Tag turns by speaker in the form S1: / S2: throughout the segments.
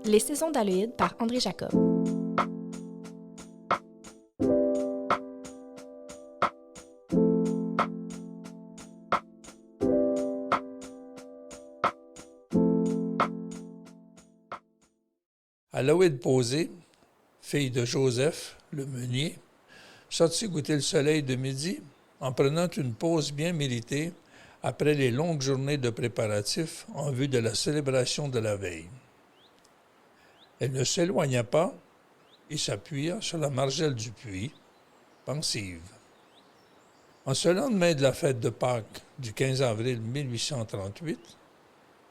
S1: Les saisons d'Aloïde par André Jacob.
S2: Aloïde Posé, fille de Joseph, le meunier, sortit goûter le soleil de midi en prenant une pause bien méritée après les longues journées de préparatifs en vue de la célébration de la veille. Elle ne s'éloigna pas et s'appuya sur la margelle du puits, pensive. En ce lendemain de la fête de Pâques du 15 avril 1838,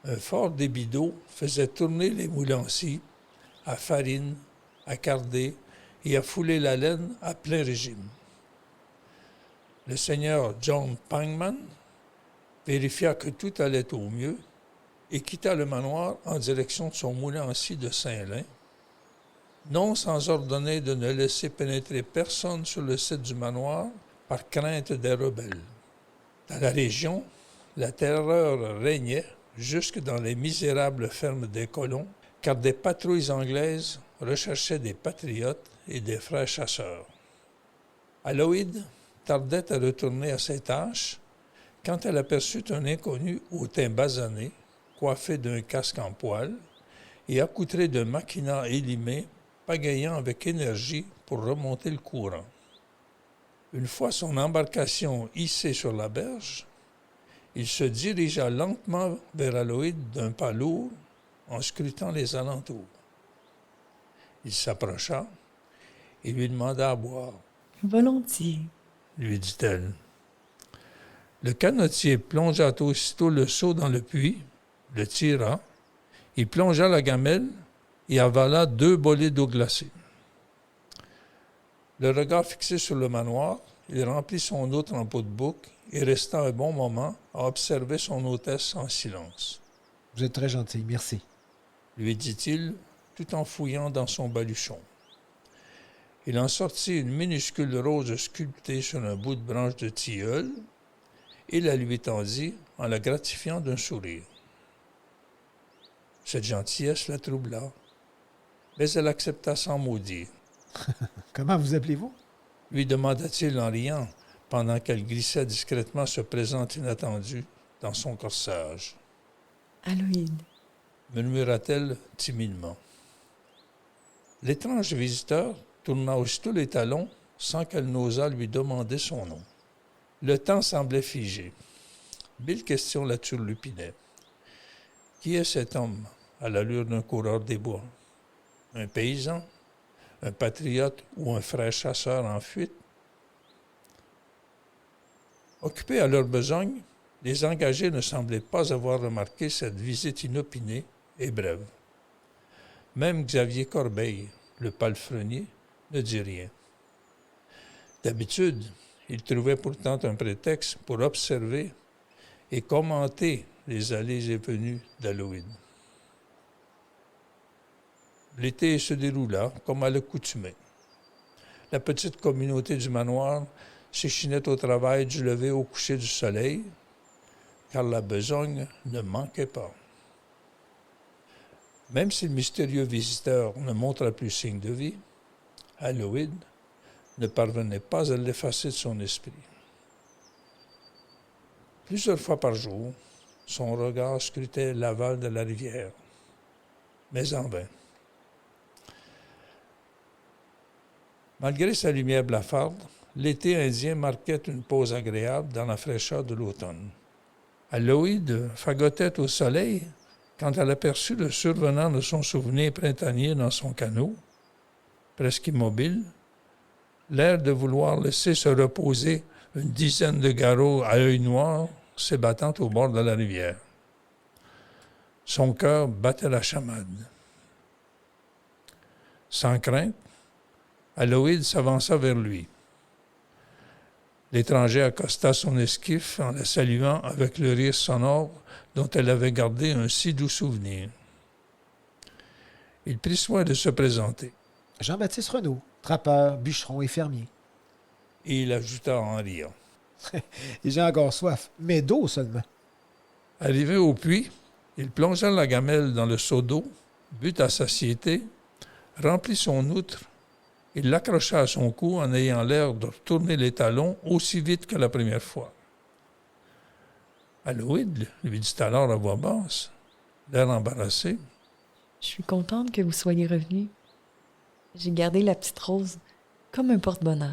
S2: un fort débit d'eau faisait tourner les moulanciers à farine, à carder et à fouler la laine à plein régime. Le seigneur John Pangman vérifia que tout allait au mieux et quitta le manoir en direction de son moulancier de Saint-Lin, non sans ordonner de ne laisser pénétrer personne sur le site du manoir par crainte des rebelles. Dans la région, la terreur régnait jusque dans les misérables fermes des colons, car des patrouilles anglaises recherchaient des patriotes et des frères chasseurs. Aloïde tardait à retourner à ses tâches quand elle aperçut un inconnu au teint basané, coiffé d'un casque en poil et accoutré d'un maquina élimé, pagayant avec énergie pour remonter le courant. Une fois son embarcation hissée sur la berge, il se dirigea lentement vers Aloïde d'un pas lourd en scrutant les alentours. Il s'approcha et lui demanda à boire.
S3: « Volontiers, »
S2: lui dit-elle. Le canotier plongea aussitôt le seau dans le puits, le tira, il plongea la gamelle et avala 2 bolées d'eau glacée. Le regard fixé sur le manoir, il remplit son eau trempeau de bouc et resta un bon moment à observer son hôtesse en silence.
S4: « Vous êtes très gentil, merci. »
S2: lui dit-il, tout en fouillant dans son baluchon. Il en sortit une minuscule rose sculptée sur un bout de branche de tilleul et la lui tendit en la gratifiant d'un sourire. Cette gentillesse la troubla, mais elle accepta sans mot dire.
S4: « Comment vous appelez-vous? »
S2: lui demanda-t-il en riant, pendant qu'elle glissait discrètement ce présent inattendu dans son corsage.
S3: « Aloïde, »
S2: murmura-t-elle timidement. L'étrange visiteur tourna aussitôt les talons sans qu'elle n'osât lui demander son nom. Le temps semblait figé. 1000 questions la turlupinaient. Qui est cet homme à l'allure d'un coureur des bois? Un paysan? Un patriote ou un frère chasseur en fuite? Occupés à leur besogne, les engagés ne semblaient pas avoir remarqué cette visite inopinée et brève. Même Xavier Corbeil, le palefrenier, ne dit rien. D'habitude, il trouvait pourtant un prétexte pour observer et commenter les allées et venues d'Aloïde. L'été se déroula comme à l'accoutumée. La petite communauté du manoir s'échinait au travail du lever au coucher du soleil, car la besogne ne manquait pas. Même si le mystérieux visiteur ne montra plus signe de vie, Aloïde ne parvenait pas à l'effacer de son esprit. Plusieurs fois par jour, son regard scrutait l'aval de la rivière, mais en vain. Malgré sa lumière blafarde, l'été indien marquait une pause agréable dans la fraîcheur de l'automne. Aloïde fagotait au soleil quand elle aperçut le survenant de son souvenir printanier dans son canot, presque immobile, l'air de vouloir laisser se reposer une dizaine de garrots à œil noir s'ébattant au bord de la rivière. Son cœur battait la chamade. Sans crainte, Aloïde s'avança vers lui. L'étranger accosta son esquif en la saluant avec le rire sonore dont elle avait gardé un si doux souvenir. Il prit soin de se présenter.
S4: « Jean-Baptiste Renaud, trappeur, bûcheron et fermier. »
S2: Et il ajouta en riant.
S4: « Et j'ai encore soif, mais d'eau seulement. »
S2: Arrivé au puits, il plongea la gamelle dans le seau d'eau but à satiété, remplit son outre et l'accrocha à son cou en ayant l'air de retourner les talons aussi vite que la première fois. Aloïde lui dit alors à voix basse, l'air embarrassé.
S3: Je suis contente que vous soyez revenu. J'ai gardé la petite rose comme un porte-bonheur.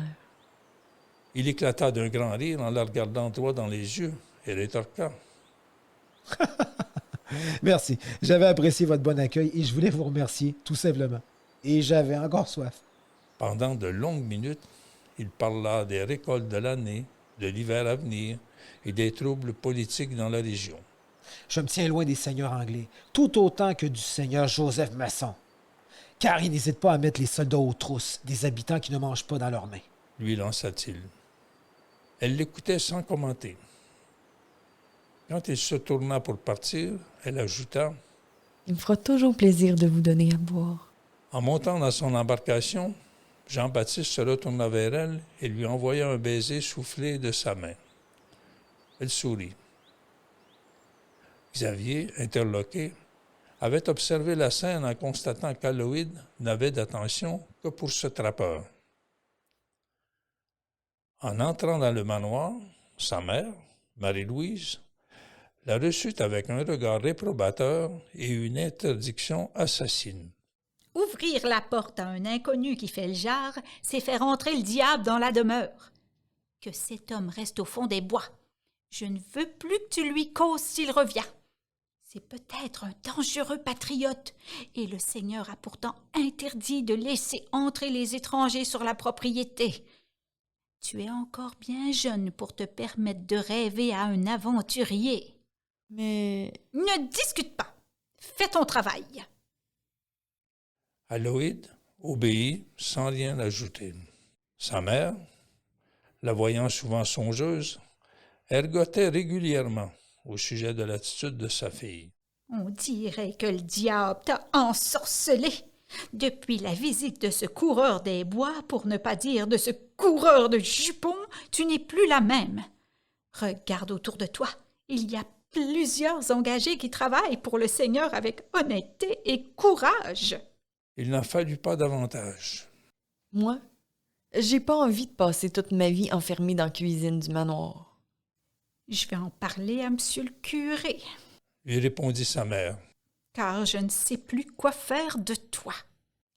S2: Il éclata d'un grand rire en la regardant droit dans les yeux et rétorqua.
S4: Merci. J'avais apprécié votre bon accueil et je voulais vous remercier, tout simplement. Et j'avais encore soif.
S2: Pendant de longues minutes, il parla des récoltes de l'année, de l'hiver à venir et des troubles politiques dans la région.
S4: Je me tiens loin des seigneurs anglais, tout autant que du seigneur Joseph Masson. Car il n'hésite pas à mettre les soldats aux trousses des habitants qui ne mangent pas dans leurs mains.
S2: Lui lança-t-il. Elle l'écoutait sans commenter. Quand il se tourna pour partir, elle ajouta «
S3: Il me fera toujours plaisir de vous donner à boire. »
S2: En montant dans son embarcation, Jean-Baptiste se retourna vers elle et lui envoya un baiser soufflé de sa main. Elle sourit. Xavier, interloqué, avait observé la scène en constatant qu'Aloïde n'avait d'attention que pour ce trappeur. En entrant dans le manoir, sa mère, Marie-Louise, la reçut avec un regard réprobateur et une interdiction assassine.
S5: Ouvrir la porte à un inconnu qui fait le jard, c'est faire entrer le diable dans la demeure. Que cet homme reste au fond des bois. Je ne veux plus que tu lui causes s'il revient. C'est peut-être un dangereux patriote, et le Seigneur a pourtant interdit de laisser entrer les étrangers sur la propriété. Tu es encore bien jeune pour te permettre de rêver à un aventurier.
S3: Mais
S5: Ne discute pas. Fais ton travail.
S2: Aloïde obéit sans rien ajouter. Sa mère, la voyant souvent songeuse, ergotait régulièrement au sujet de l'attitude de sa fille.
S5: On dirait que le diable t'a ensorcelé. Depuis la visite de ce coureur des bois, pour ne pas dire de ce coureur de jupons, tu n'es plus la même. Regarde autour de toi. Il y a plusieurs engagés qui travaillent pour le Seigneur avec honnêteté et courage.
S2: Il n'en fallut pas davantage.
S3: moi, j'ai pas envie de passer toute ma vie enfermée dans la cuisine du manoir.
S5: Je vais en parler à monsieur le curé,
S2: Lui répondit sa mère.
S5: car je ne sais plus quoi faire de toi.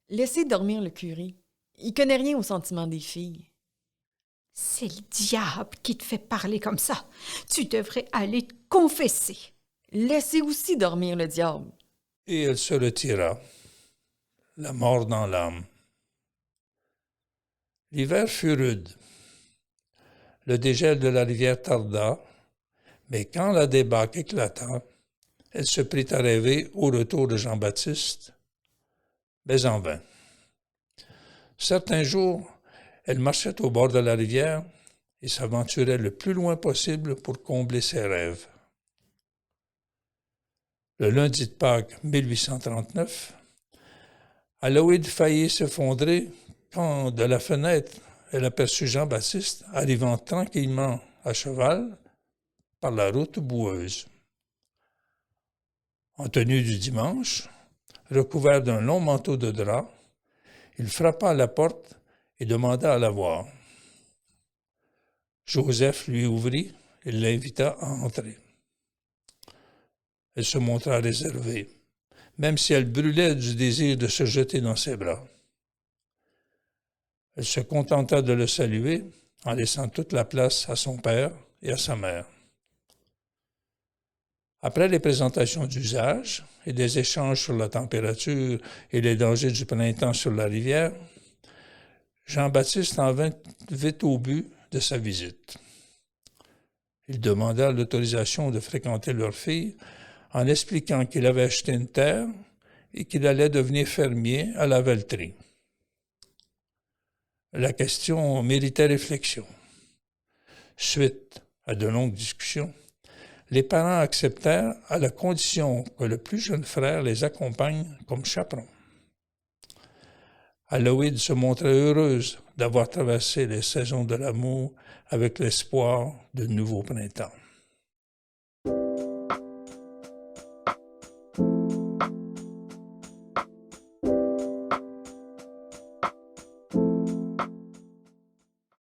S3: Laissez dormir le curé. Il connaît rien aux sentiments des filles.
S5: C'est le diable qui te fait parler comme ça. Tu devrais aller te confesser.
S3: Laissez aussi dormir le diable.
S2: Et elle se retira, la mort dans l'âme. L'hiver fut rude. Le dégel de la rivière tarda, mais quand la débâcle éclata, elle se prit à rêver au retour de Jean-Baptiste, mais en vain. Certains jours, elle marchait au bord de la rivière et s'aventurait le plus loin possible pour combler ses rêves. Le lundi de Pâques 1839, Aloïde faillit s'effondrer quand, de la fenêtre, elle aperçut Jean-Baptiste arrivant tranquillement à cheval par la route boueuse. En tenue du dimanche, recouvert d'un long manteau de drap, il frappa à la porte et demanda à la voir. Joseph lui ouvrit et l'invita à entrer. Elle se montra réservée, même si elle brûlait du désir de se jeter dans ses bras. Elle se contenta de le saluer en laissant toute la place à son père et à sa mère. Après les présentations d'usage et des échanges sur la température et les dangers du printemps sur la rivière, Jean-Baptiste en vint vite au but de sa visite. Il demanda l'autorisation de fréquenter leur fille en expliquant qu'il avait acheté une terre et qu'il allait devenir fermier à la Velleterie. La question méritait réflexion. Suite à de longues discussions, les parents acceptèrent à la condition que le plus jeune frère les accompagne comme chaperon. Aloïde se montrait heureuse d'avoir traversé les saisons de l'amour avec l'espoir de nouveaux printemps.